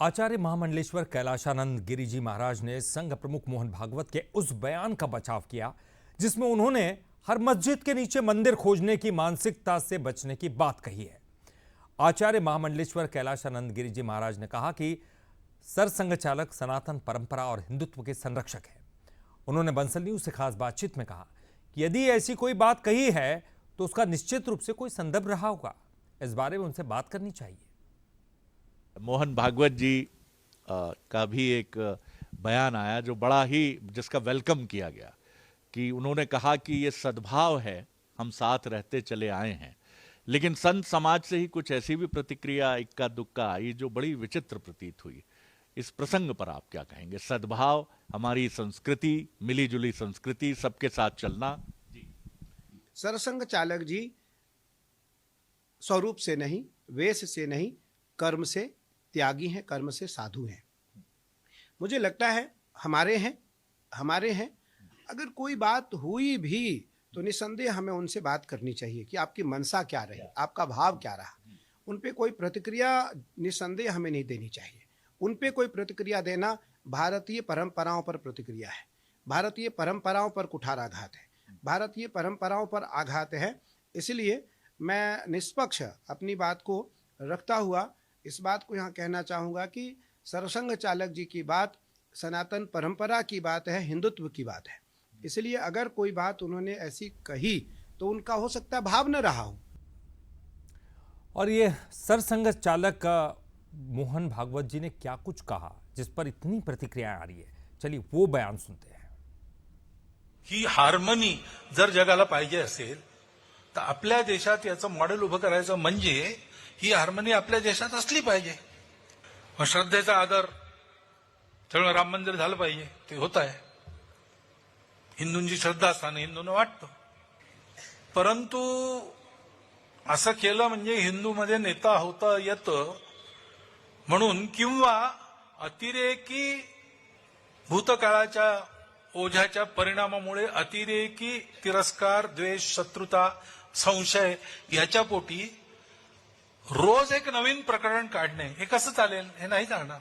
आचार्य महामंडलेश्वर कैलाशानंद गिरि जी महाराज ने संघ प्रमुख मोहन भागवत के उस बयान का बचाव किया जिसमें उन्होंने हर मस्जिद के नीचे मंदिर खोजने की मानसिकता से बचने की बात कही है। आचार्य महामंडलेश्वर कैलाशानंद गिरि जी महाराज ने कहा कि सरसंघ चालक सनातन परंपरा और हिंदुत्व के संरक्षक हैं। उन्होंने बंसल न्यूज से खास बातचीत में कहा कि यदि ऐसी कोई बात कही है तो उसका निश्चित रूप से कोई संदर्भ रहा होगा। इस बारे में उनसे बात करनी चाहिए। मोहन भागवत जी का भी एक बयान आया जो बड़ा ही जिसका वेलकम किया गया कि उन्होंने कहा कि ये सद्भाव है, हम साथ रहते चले आए हैं। लेकिन संत समाज से ही कुछ ऐसी भी प्रतिक्रिया इक्का दुक्का आई जो बड़ी विचित्र प्रतीत हुई। इस प्रसंग पर आप क्या कहेंगे? सद्भाव, हमारी संस्कृति, मिलीजुली संस्कृति, सबके साथ चलना। जी, सरसंघ चालक जी स्वरूप से नहीं, वेश से नहीं, कर्म से त्यागी हैं, कर्म से साधु हैं। मुझे लगता है हमारे हैं। अगर कोई बात हुई भी तो निसंदेह हमें उनसे बात करनी चाहिए कि आपकी मनसा क्या रही, आपका भाव क्या रहा। उन पे कोई प्रतिक्रिया निसंदेह हमें नहीं देनी चाहिए। उन पे कोई प्रतिक्रिया देना भारतीय परंपराओं पर प्रतिक्रिया है, भारतीय परंपराओं पर कुठाराघात है, भारतीय परंपराओं पर आघात है। इसलिए मैं निष्पक्ष अपनी बात को रखता हुआ इस बात को यहाँ कहना चाहूँगा कि सरसंघ चालक जी की बात सनातन परंपरा की बात है, हिंदुत्व की बात है। इसलिए अगर कोई बात उन्होंने ऐसी कही तो उनका हो सकता है भाव न रहा हो। और ये सरसंघ चालक मोहन भागवत जी ने क्या कुछ कहा जिस पर इतनी प्रतिक्रिया आ रही है, चलिए वो बयान सुनते हैं। ही हार्मनी जर जगाला पाहिजे असेल तर आपल्या देशात याचं मॉडेल उभं करायचं म्हणजे ही हार्मनी आपल्या देशात असली पाहिजे। श्रद्धेचा आदर, त्यामुळे राम मंदिर झालं पाहिजे, ते होत आहे। हिंदूंची श्रद्धा असताना हिंदूंना वाटतं, परंतु असं केलं म्हणजे हिंदूमध्ये नेता होता येतं म्हणून, किंवा अतिरेकी भूतकाळाच्या ओझ्याच्या परिणामामुळे अतिरेकी तिरस्कार, द्वेष, शत्रुता, संशय याच्या पोटी रोज एक नवीन प्रकरण काढणे हे कसं चालेल? हे नाही चालणार।